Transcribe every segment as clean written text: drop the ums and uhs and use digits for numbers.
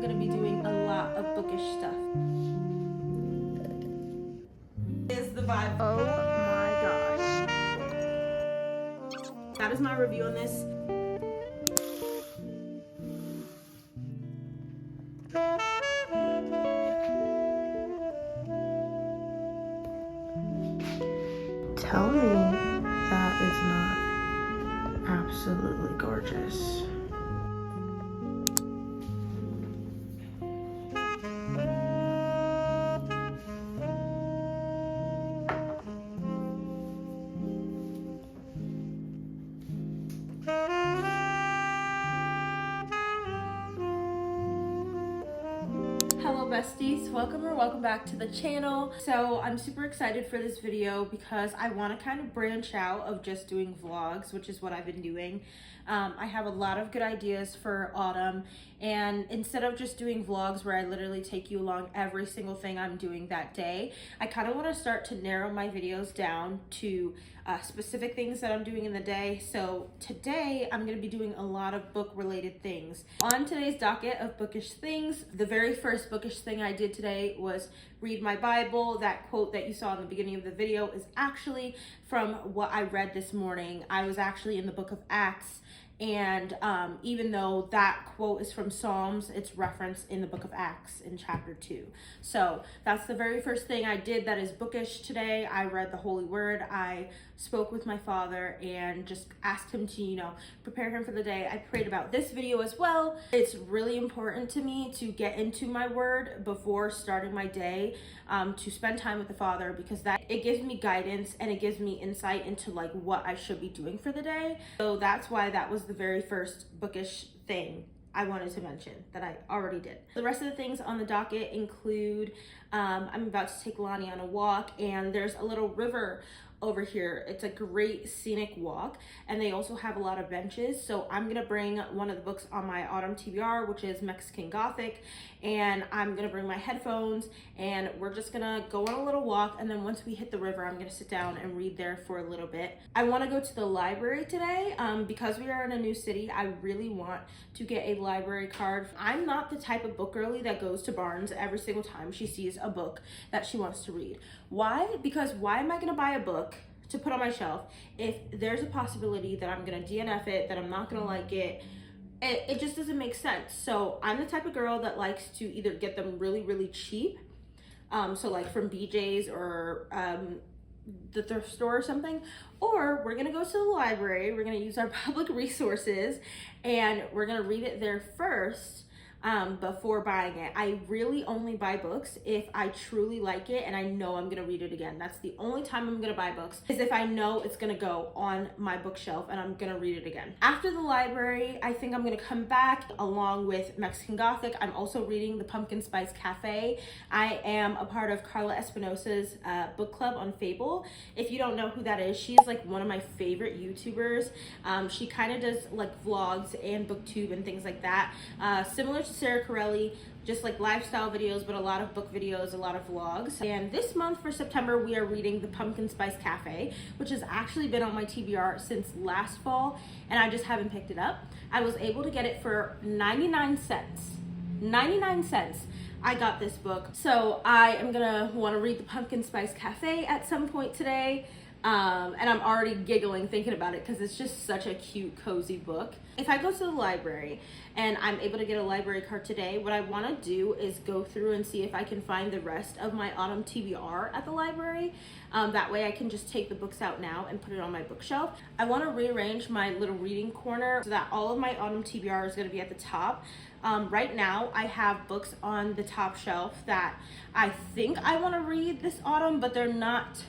going to be doing a lot of bookish stuff. Is the vibe. Oh my gosh. That is my review on this. Tell me that is not absolutely gorgeous. Hello besties, welcome back to the channel. So I'm super excited for this video because I want to kind of branch out of just doing vlogs, which is what I've been doing. I have a lot of good ideas for autumn, and instead of just doing vlogs where I literally take you along every single thing I'm doing that day, I kind of want to start to narrow my videos down to specific things that I'm doing in the day. So today I'm going to be doing a lot of book related things. On today's docket of bookish things, the very first bookish thing I did today was read my Bible. That quote that you saw in the beginning of the video is actually from what I read this morning. I was actually in the book of Acts, and even though that quote is from Psalms, it's referenced in the book of Acts in chapter 2. So that's the very first thing I did that is bookish today. I read the Holy Word. I spoke with my father and just asked him to, prepare him for the day. I prayed about this video as well. It's really important to me to get into my word before starting my day, to spend time with the Father, because it gives me guidance and it gives me insight into like what I should be doing for the day. So that's why that was the very first bookish thing I wanted to mention that I already did. The rest of the things on the docket include, I'm about to take Lonnie on a walk, and there's a little river over here. It's a great scenic walk, and they also have a lot of benches. So I'm gonna bring one of the books on my autumn TBR, which is Mexican Gothic, and I'm gonna bring my headphones, and we're just gonna go on a little walk, and then once we hit the river, I'm gonna sit down and read there for a little bit. I wanna go to the library today. Because we are in a new city, I really want to get a library card. I'm not the type of book girly that goes to Barnes every single time she sees a book that she wants to read. Why? Because why am I gonna buy a book to put on my shelf if there's a possibility that I'm gonna DNF it, that I'm not gonna like it? It just doesn't make sense. So I'm the type of girl that likes to either get them really, really cheap, so like from BJ's or the thrift store or something, or we're gonna go to the library, we're gonna use our public resources, and we're gonna read it there first, before buying it. I really only buy books if I truly like it and I know I'm gonna read it again. That's the only time I'm gonna buy books, is if I know it's gonna go on my bookshelf and I'm gonna read it again. After the library, I think I'm gonna come back along with Mexican Gothic. I'm also reading The Pumpkin Spice Cafe. I am a part of Carla Espinosa's book club on Fable. If you don't know who that is, she's like one of my favorite YouTubers. She kind of does like vlogs and booktube and things like that. Similar to Sarah Corelli, just like lifestyle videos, but a lot of book videos, a lot of vlogs. And this month for September, we are reading The Pumpkin Spice Cafe, which has actually been on my TBR since last fall, and I just haven't picked it up. I was able to get it for 99 cents. 99 cents. I got this book. So I am gonna wanna read The Pumpkin Spice Cafe at some point today. And I'm already giggling thinking about it because it's just such a cute, cozy book. If I go to the library and I'm able to get a library card today, what I want to do is go through and see if I can find the rest of my autumn TBR at the library. That way I can just take the books out now and put it on my bookshelf. I want to rearrange my little reading corner so that all of my autumn TBR is going to be at the top. Right now I have books on the top shelf that I think I want to read this autumn, but they're not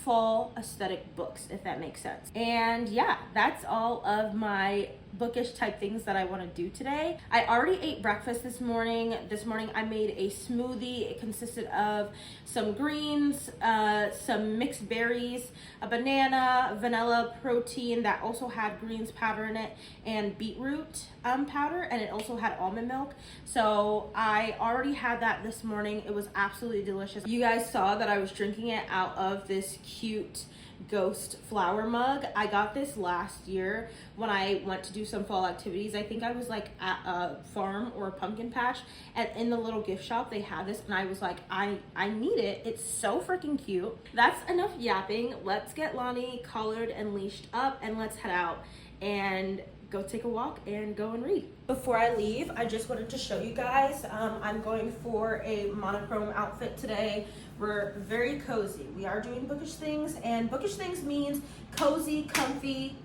fall aesthetic books, if that makes sense. And yeah, that's all of my bookish type things that I want to do today. I already ate breakfast this morning. This morning I made a smoothie. It consisted of some greens, some mixed berries, a banana, vanilla protein that also had greens powder in it, and beetroot powder, and it also had almond milk. So I already had that this morning. It was absolutely delicious. You guys saw that I was drinking it out of this cute ghost flower mug. I got this last year when I went to do some fall activities. I think I was like at a farm or a pumpkin patch, and in the little gift shop they had this, and I was like, I need it. It's so freaking cute. That's enough yapping. Let's get Lonnie collared and leashed up, and let's head out and go take a walk and go and read. Before I leave, I just wanted to show you guys, I'm going for a monochrome outfit today. We're very cozy. We are doing bookish things, and bookish things means cozy, comfy.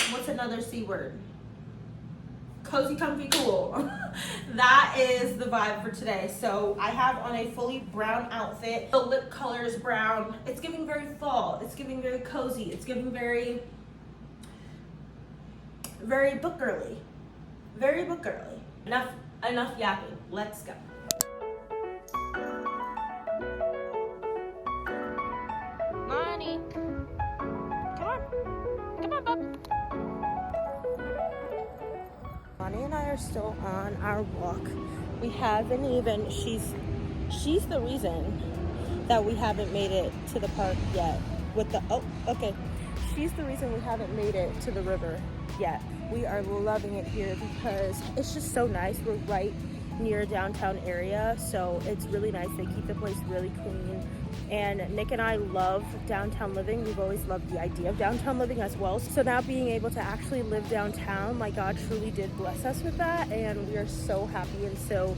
What's another C word? Cozy, comfy, cool. That is the vibe for today. So I have on a fully brown outfit. The lip color is brown. It's giving very fall. It's giving very cozy. It's giving very book girly. Very book girly. Enough yapping. Let's go. Money. Come on, bub. Money and I are still on our walk. We haven't even, she's the reason that we haven't made it to the park yet. She's the reason we haven't made it to the river yet. We are loving it here because it's just so nice. We're right near a downtown area, so it's really nice. They keep the place really clean. And Nick and I love downtown living. We've always loved the idea of downtown living as well. So now being able to actually live downtown, my God truly did bless us with that. And we are so happy and so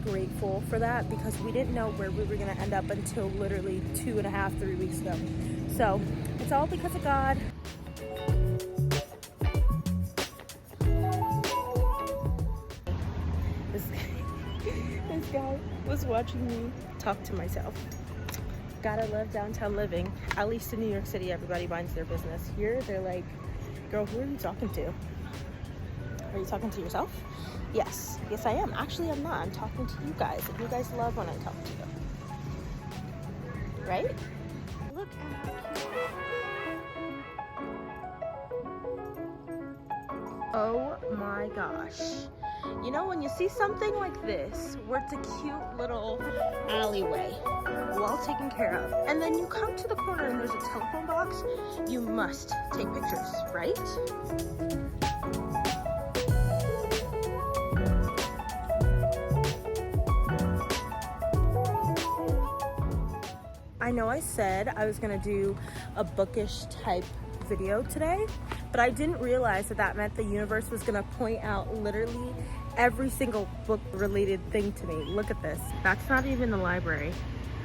grateful for that, because we didn't know where we were gonna end up until literally 2.5, 3 weeks ago. So it's all because of God. This guy was watching me talk to myself. Gotta love downtown living. At least in New York City, everybody minds their business. Here, they're like, girl, who are you talking to? Are you talking to yourself? Yes. Yes, I am. Actually, I'm not. I'm talking to you guys. And you guys love when I talk to you. Right? Look at oh my gosh. You know, when you see something like this, where it's a cute little alleyway, well taken care of, and then you come to the corner and there's a telephone box, you must take pictures, right? I know I said I was gonna do a bookish type video today, but I didn't realize that meant the universe was gonna point out literally every single book related thing to me. Look at this. That's not even the library.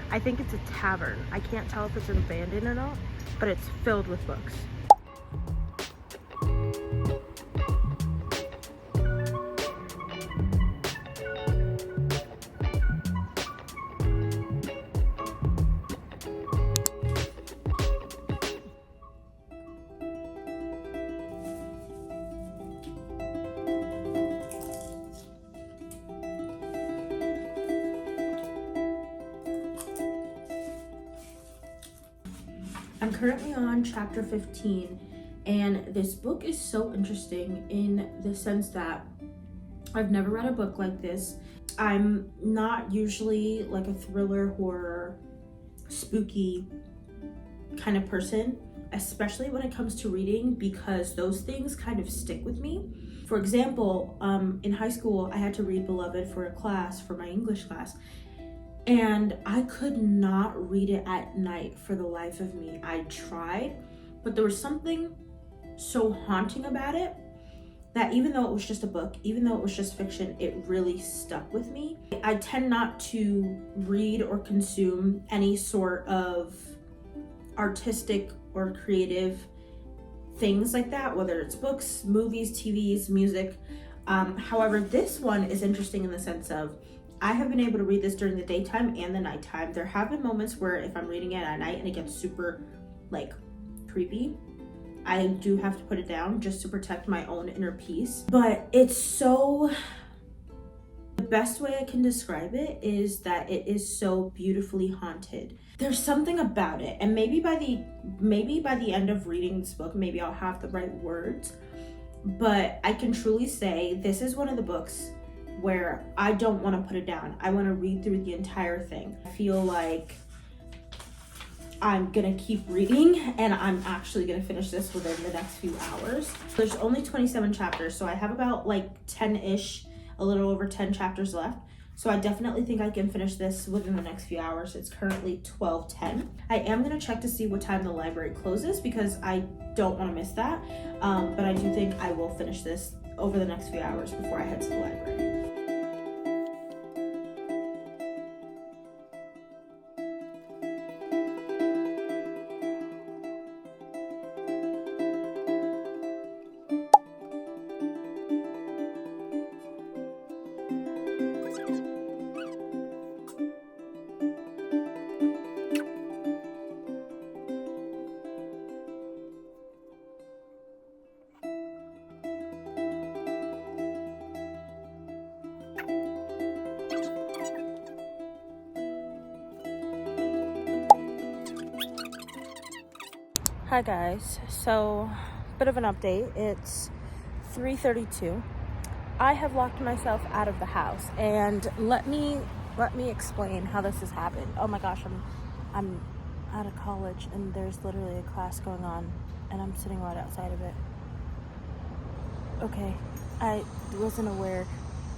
I think it's a tavern. I can't tell if it's abandoned or not, but it's filled with books. I'm currently on chapter 15, and this book is so interesting in the sense that I've never read a book like this. I'm not usually like a thriller, horror, spooky kind of person, especially when it comes to reading, because those things kind of stick with me. For example, in high school, I had to read Beloved for a class, for my English class. And I could not read it at night for the life of me. I tried, but there was something so haunting about it that even though it was just a book, even though it was just fiction, it really stuck with me. I tend not to read or consume any sort of artistic or creative things like that, whether it's books, movies, TVs, music. However, this one is interesting in the sense of I have been able to read this during the daytime and the nighttime. There have been moments where if I'm reading it at night and it gets super like creepy, I do have to put it down just to protect my own inner peace. But it's so, the best way I can describe it is that it is so beautifully haunted. There's something about it, and maybe by the end of reading this book, maybe I'll have the right words, but I can truly say this is one of the books where I don't want to put it down. I want to read through the entire thing. I feel like I'm gonna keep reading, and I'm actually gonna finish this within the next few hours. There's only 27 chapters, so I have about like 10-ish, a little over 10 chapters left. So I definitely think I can finish this within the next few hours. It's currently 12:10. I am gonna check to see what time the library closes because I don't wanna miss that. But I do think I will finish this over the next few hours before I head to the library. Hi guys, so bit of an update. It's 3:32. I have locked myself out of the house, and let me explain how this has happened. Oh my gosh, I'm out of college and there's literally a class going on and I'm sitting right outside of it. Okay, I wasn't aware.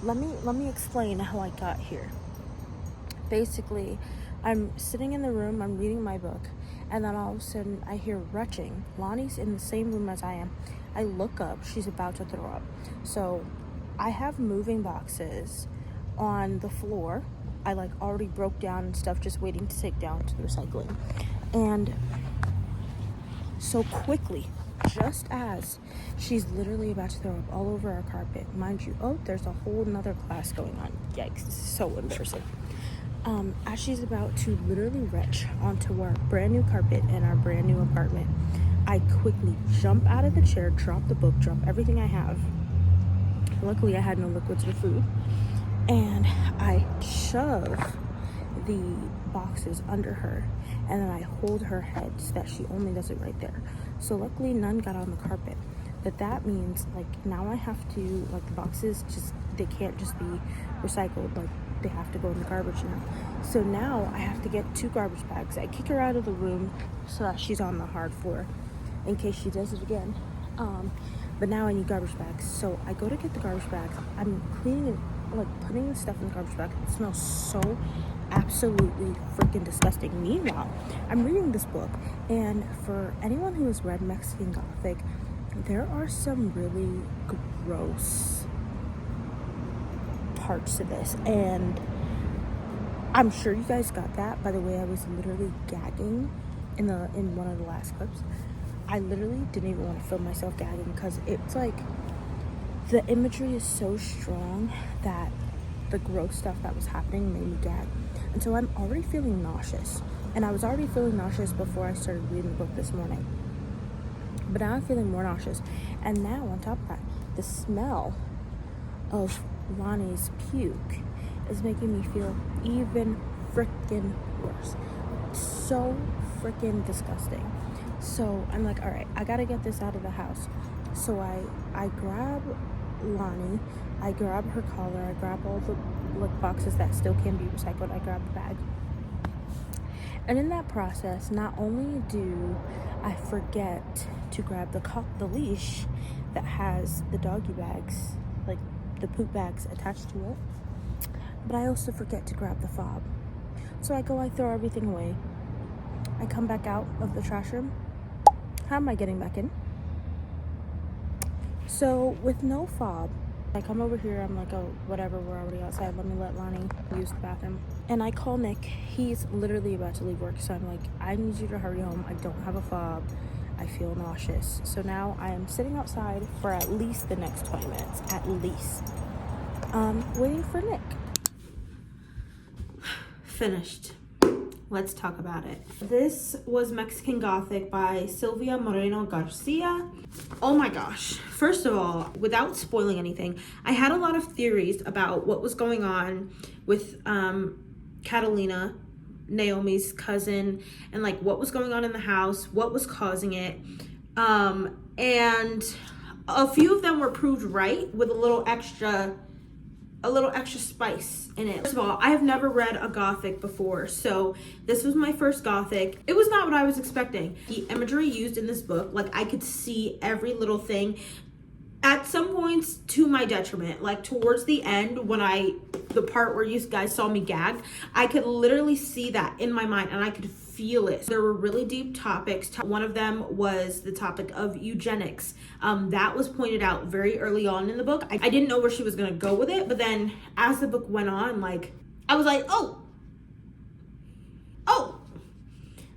Let me explain how I got here. Basically, I'm sitting in the room, I'm reading my book, and then all of a sudden I hear retching. Lonnie's in the same room as I am. I look up, she's about to throw up. So I have moving boxes on the floor. I like already broke down and stuff, just waiting to take down to the recycling. And so quickly, just as she's literally about to throw up all over our carpet, mind you, oh, there's a whole nother class going on. Yikes, this is so embarrassing. As she's about to literally retch onto our brand new carpet in our brand new apartment, I quickly jump out of the chair, drop the book, drop everything I have. Luckily, I had no liquids or food. And I shove the boxes under her, and then I hold her head so that she only does it right there. So luckily, none got on the carpet. But that means, like, now I have to, like, the boxes just, they can't just be recycled, like, they have to go in the garbage now. So now I have to get 2 garbage bags. I kick her out of the room so that she's on the hard floor in case she does it again. But now I need garbage bags. So I go to get the garbage bags. I'm cleaning it, like putting the stuff in the garbage bag. It smells so absolutely freaking disgusting. Meanwhile, I'm reading this book, and for anyone who has read Mexican Gothic, there are some really gross parts to this, and I'm sure you guys got that by the way I was literally gagging in one of the last clips. I literally didn't even want to film myself gagging because it's like the imagery is so strong that the gross stuff that was happening made me gag. And so I'm already feeling nauseous, and I was already feeling nauseous before I started reading the book this morning, but now I'm feeling more nauseous. And now on top of that, the smell of Lonnie's puke is making me feel even freaking worse. So freaking disgusting. So I'm like, all right, I gotta get this out of the house. So I grab Lonnie, I grab her collar, I grab all the boxes that still can be recycled, I grab the bag. And in that process, not only do I forget to grab the leash that has the doggy bags, like the poop bags attached to it, but I also forget to grab the fob. So I throw everything away. I come back out of the trash room. How am I getting back in? So with no fob, I come over here, I'm like, oh, whatever, we're already outside, let me let Lonnie use the bathroom. And I call Nick, he's literally about to leave work, so I'm like, I need you to hurry home, I don't have a fob, I feel nauseous. So now I am sitting outside for at least the next 20 minutes, at least, waiting for Nick. Finished. Let's talk about it. This was Mexican Gothic by Silvia Moreno Garcia. Oh my gosh. First of all, without spoiling anything, I had a lot of theories about what was going on with Catalina, Naomi's cousin, and like what was going on in the house, what was causing it. And a few of them were proved right with a little extra a little extra spice in it. First of all, I have never read a Gothic before, so this was my first Gothic. It was not what I was expecting. The imagery used in this book, like I could see every little thing. At some points to my detriment, like towards the end when the part where you guys saw me gag, I could literally see that in my mind and I could feel it. There were really deep topics. One of them was the topic of eugenics. That was pointed out very early on in the book. I didn't know where she was gonna go with it, but then as the book went on, like, I was like, oh,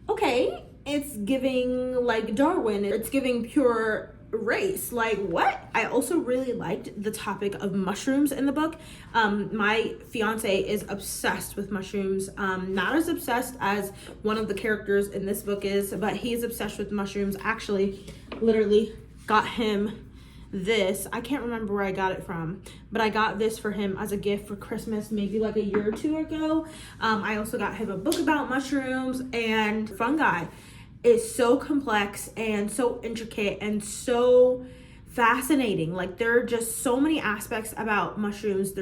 okay. It's giving like Darwin, it's giving pure race, like what? I also really liked the topic of mushrooms in the book. My fiance is obsessed with mushrooms, not as obsessed as one of the characters in this book is, but he's obsessed with mushrooms. Actually, literally got him this. I can't remember where I got it from, but I got this for him as a gift for Christmas maybe like a year or two ago. I also got him a book about mushrooms and fungi. Is so complex and so intricate and so fascinating. Like there are just so many aspects about mushrooms.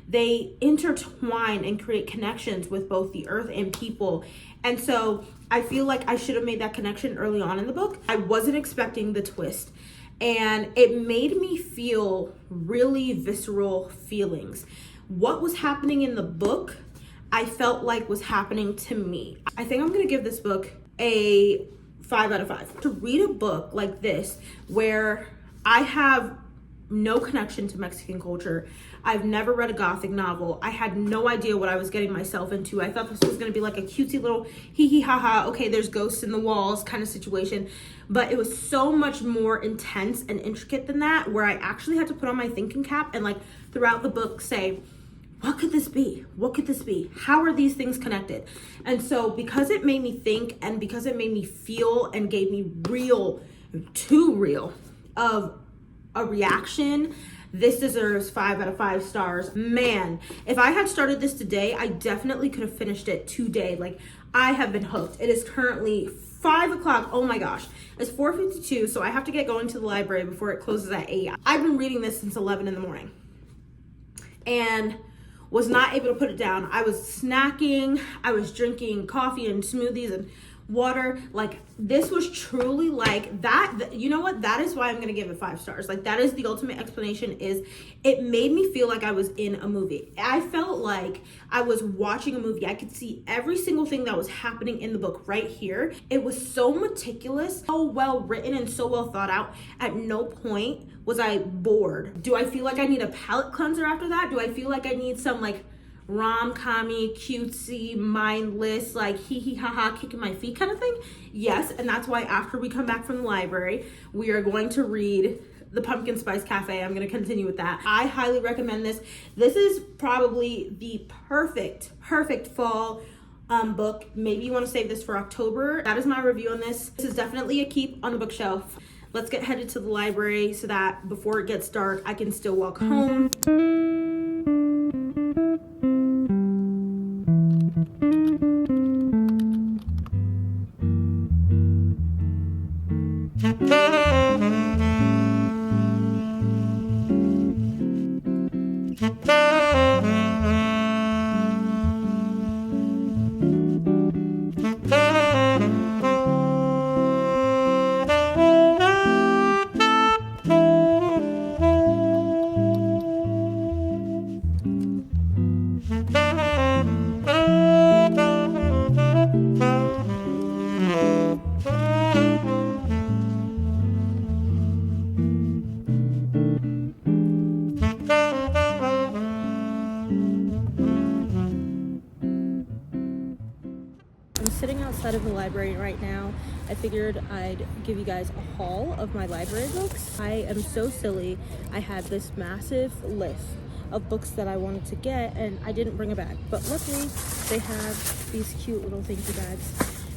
They intertwine and create connections with both the earth and people. And so I feel like I should have made that connection early on in the book. I wasn't expecting the twist, and it made me feel really visceral feelings. What was happening in the book, I felt like was happening to me. I think I'm gonna give this book a 5 out of 5. To read a book like this where I have no connection to Mexican culture, I've never read a Gothic novel, I had no idea what I was getting myself into. I thought this was going to be like a cutesy little hee hee ha ha, okay, there's ghosts in the walls kind of situation, but it was so much more intense and intricate than that, where I actually had to put on my thinking cap and like throughout the book say, what could this be? What could this be? How are these things connected? And so because it made me think and because it made me feel and gave me too real of a reaction, this deserves 5 out of 5 stars. Man, if I had started this today, I definitely could have finished it today. Like, I have been hooked. It is currently 5 o'clock. Oh my gosh. It's 4:52, so I have to get going to the library before it closes at 8. I've been reading this since 11 in the morning. And was not able to put it down. I was snacking, I was drinking coffee and smoothies and water. Like, this was truly like that. You know what? That is why I'm gonna give it 5 stars. Like, that is the ultimate explanation. Is it made me feel like I was in a movie. I felt like I was watching a movie. I could see every single thing that was happening in the book right here. It was so meticulous, so well written, and so well thought out. At no point was I bored. Do I feel like I need a palate cleanser after that? Do I feel like I need some like rom-commy, cutesy, mindless, like hee hee ha ha, kicking my feet kind of thing? Yes, and that's why after we come back from the library, we are going to read The Pumpkin Spice Cafe. I'm going to continue with that. I highly recommend this. This is probably the perfect fall book. Maybe you want to save this for October. That is my review on this. This is definitely a keep on the bookshelf. Let's get headed to the library so that before it gets dark, I can still walk home. Sitting outside of the library right now. I figured I'd give you guys a haul of my library books. I am so silly. I had this massive list of books that I wanted to get and I didn't bring a bag, but luckily they have these cute little thank you bags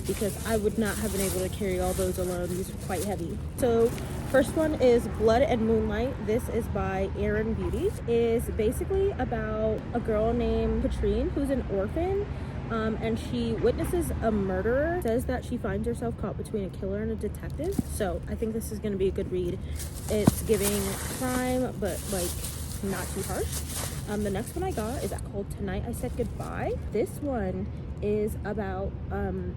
because I would not have been able to carry all those alone. These are quite heavy. So first one is Blood and Moonlight. This is by Erin Beauty. It's basically about a girl named Katrine who's an orphan. And she witnesses a murderer. Says that she finds herself caught between a killer and a detective. So I think this is going to be a good read. It's giving crime, but like not too harsh. The next one I got is called Tonight I Said Goodbye. This one is about an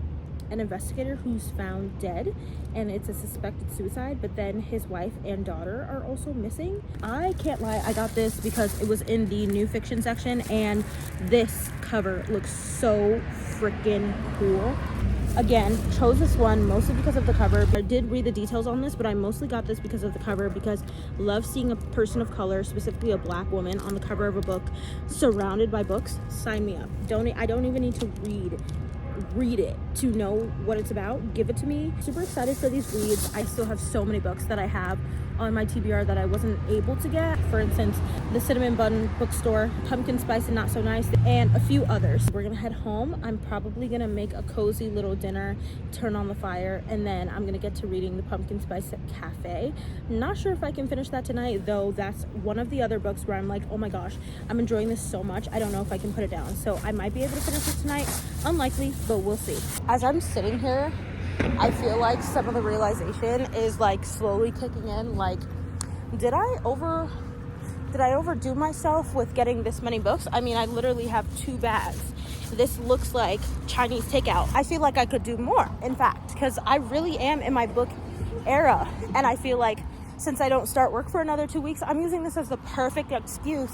investigator who's found dead, and it's a suspected suicide, but then his wife and daughter are also missing. I can't lie, I got this because it was in the new fiction section, and this cover looks so freaking cool. Again, chose this one mostly because of the cover. I did read the details on this, but I mostly got this because of the cover, because I love seeing a person of color, specifically a black woman, on the cover of a book surrounded by books. Sign me up. I don't even need to read it to know what it's about. Give it to me. Super excited for these reads. I still have so many books that I have on my TBR that I wasn't able to get. For instance, the Cinnamon Bun Bookstore, Pumpkin Spice and Not So Nice, and a few others. We're gonna head home. I'm probably gonna make a cozy little dinner, turn on the fire, and then I'm gonna get to reading the Pumpkin Spice Cafe. Not sure if I can finish that tonight, though. That's one of the other books where I'm like, oh my gosh, I'm enjoying this so much. I don't know if I can put it down. So I might be able to finish it tonight. Unlikely, but we'll see. As I'm sitting here, I feel like some of the realization is like slowly kicking in. Like, did I overdo myself with getting this many books? I mean, I literally have 2 bags. This looks like Chinese takeout. I feel like I could do more, in fact, because I really am in my book era. And I feel like since I don't start work for another 2 weeks, I'm using this as the perfect excuse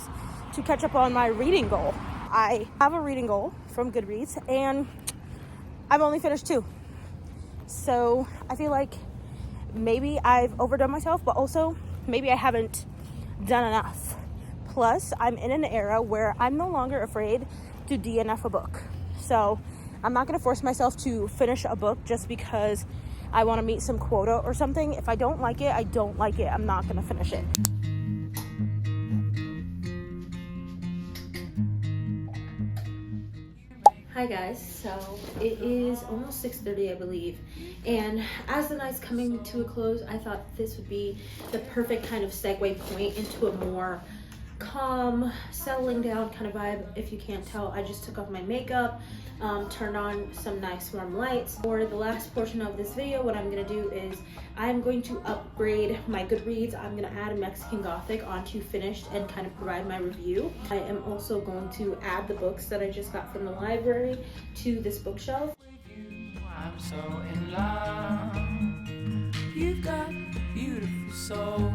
to catch up on my reading goal. I have a reading goal from Goodreads, and I've only finished 2. So I feel like maybe I've overdone myself, but also maybe I haven't done enough. Plus, I'm in an era where I'm no longer afraid to DNF a book. So I'm not going to force myself to finish a book just because I want to meet some quota or something. If I don't like it, I don't like it. I'm not going to finish it. Hi guys, so it is almost 6:30 I believe, and as the night's coming to a close, I thought this would be the perfect kind of segue point into a more calm, settling down kind of vibe. If you can't tell, I just took off my makeup, turned on some nice warm lights. For the last portion of this video, what I'm going to do is I'm going to upgrade my Goodreads. I'm going to add Mexican Gothic onto finished and kind of provide my review. I am also going to add the books that I just got from the library to this bookshelf. I'm so in love. You've got a beautiful soul.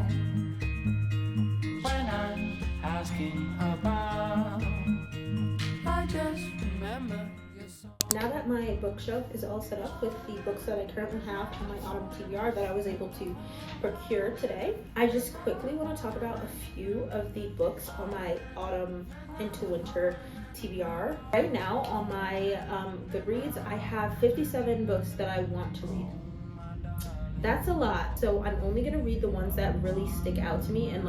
When I'm asking about, I just remember. Now that my bookshelf is all set up with the books that I currently have on my autumn TBR that I was able to procure today, I just quickly want to talk about a few of the books on my autumn into winter TBR. Right now on my Goodreads, I have 57 books that I want to read. That's a lot. So I'm only gonna read the ones that really stick out to me and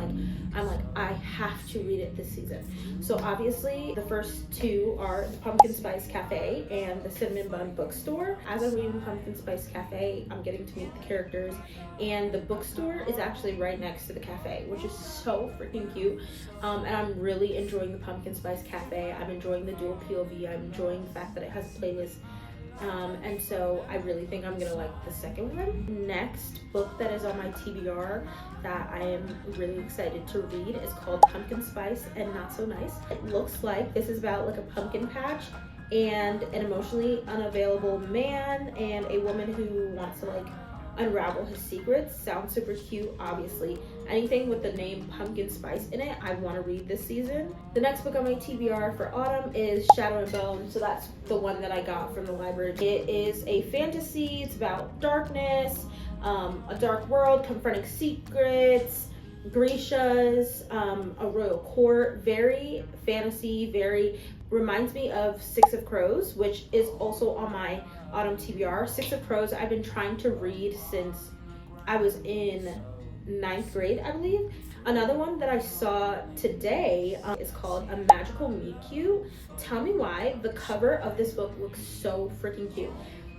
I have to read it this season. So obviously the first 2 are the Pumpkin Spice Cafe and the Cinnamon Bun Bookstore. As I'm reading Pumpkin Spice Cafe, I'm getting to meet the characters, and the bookstore is actually right next to the cafe, which is so freaking cute. And I'm really enjoying the Pumpkin Spice Cafe. I'm enjoying the dual POV. I'm enjoying the fact that it has a playlist. And so I really think I'm gonna like the second one. Next book that is on my TBR that I am really excited to read is called Pumpkin Spice and Not So Nice. It looks like this is about like a pumpkin patch and an emotionally unavailable man and a woman who wants to like unravel his secrets. Sounds super cute, obviously. Anything with the name Pumpkin Spice in it, I want to read this season. The next book on my TBR for autumn is Shadow and Bone, so that's the one that I got from the library. It is a fantasy. It's about darkness, a dark world, confronting secrets, Grecias, a royal court. Very fantasy, very reminds me of Six of Crows, which is also on my autumn TBR. Six of Crows I've been trying to read since I was in 9th grade, I believe. Another one that I saw today is called A Magical Meet Cute. Tell me why the cover of this book looks so freaking cute.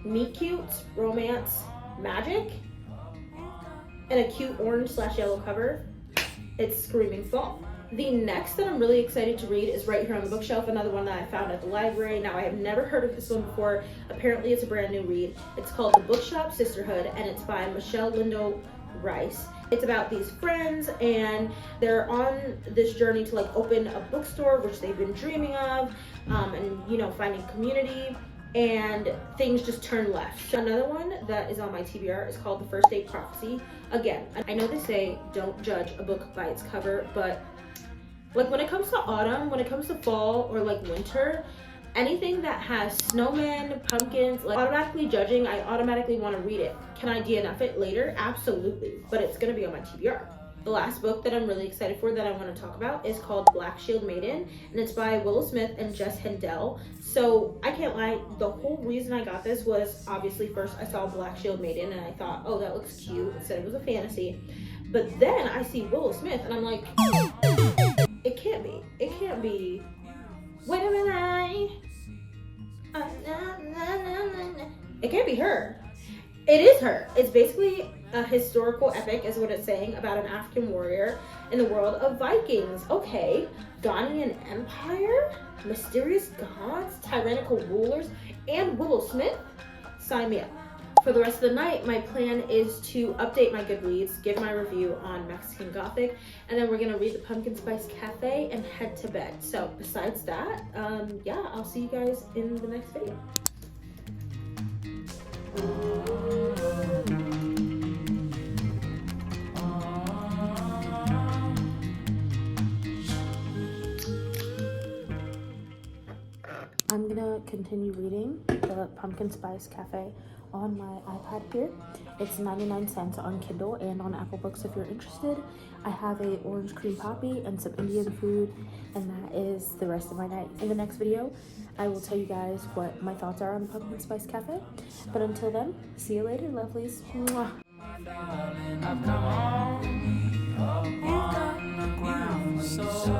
Meet cute, romance, magic, and a cute orange/yellow cover. It's screaming fall. The next that I'm really excited to read is right here on the bookshelf, another one that I found at the library. Now, I have never heard of this one before. Apparently, it's a brand new read. It's called The Bookshop Sisterhood, and it's by Michelle Lindo Rice. It's about these friends, and they're on this journey to like open a bookstore, which they've been dreaming of, and you know, finding community, and things just turn left. Another one that is on my TBR is called The First Date Prophecy. Again, I know they say don't judge a book by its cover, but like when it comes to autumn, when it comes to fall or like winter, anything that has snowmen, pumpkins, like automatically judging, I automatically want to read it. Can I DNF it later? Absolutely, but it's gonna be on my TBR. The last book that I'm really excited for that I want to talk about is called Black Shield Maiden, and it's by Willow Smith and Jess Hendel. So I can't lie, the whole reason I got this was obviously first I saw Black Shield Maiden and I thought, oh, that looks cute. It said it was a fantasy. But then I see Willow Smith and I'm like, it can't be. It can't be. Wait a minute. It can't be her. It is her. It's basically a historical epic is what it's saying about an African warrior in the world of Vikings. Okay, Ghanaian Empire, mysterious gods, tyrannical rulers, and Willow Smith? Sign me up. For the rest of the night, my plan is to update my Goodreads, give my review on Mexican Gothic, and then we're gonna read the Pumpkin Spice Cafe and head to bed. So besides that, yeah, I'll see you guys in the next video. I'm gonna continue reading the Pumpkin Spice Cafe on my iPad here. It's 99 cents on Kindle and on Apple Books if you're interested. I have a orange cream poppy and some Indian food, and that is the rest of my night. In the next video, I will tell you guys what my thoughts are on Pumpkin Spice Cafe. But until then, see you later, lovelies. Mwah. I've come home. You've got a beautiful soul.